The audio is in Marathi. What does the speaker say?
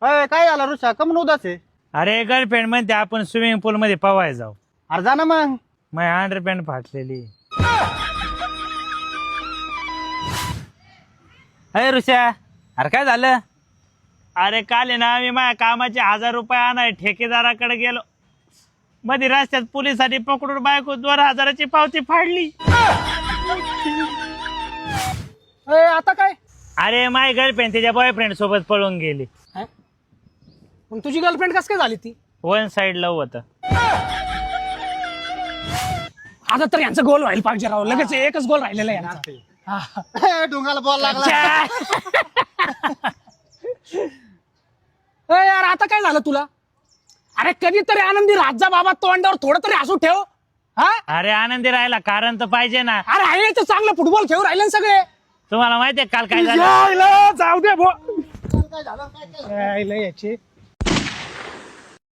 अय काय झालं ऋषा कमन उदास आहे? अरे गर्लफ्रेंड म्हणते आपण स्विमिंग पूल मध्ये पवाय जाऊ. अरे जा ना मग. माझी अंडरपॅन्ट फाटलेली. अरे ऋषा, अरे काय झालं? अरे काल आहे ना मी माझ्या कामाचे 1000 रुपये आणाय ठेकेदाराकडे गेलो. मध्ये रस्त्यात पोलिसांनी पकडून बायको 2000ची पावती फाडली. आता काय? अरे माझी गर्लफ्रेंड त्याच्या बॉयफ्रेंड सोबत पळून गेली. मग तुझी गर्लफ्रेंड कस काय झाली ती? वन साइड लव होतं. आता तर यांचं गोल व्हायला पाहिजे राव. लगेच एकच गोल राहिलेला आहे यांचा. ढोंगाला बॉल लागला. यार आता काय झालं तुला? अरे कधीतरी आनंदी राजा बाबा तोंडावर थोडं तरी हसू ठेव. हा अरे आनंदी राहिला कारण तर पाहिजे ना. अरे आहे तर चांगलं फुटबॉल खेळू राहिले ना सगळे. तुम्हाला माहितीये काल काय झालं? जाऊ दे भो. काय झालं? याचे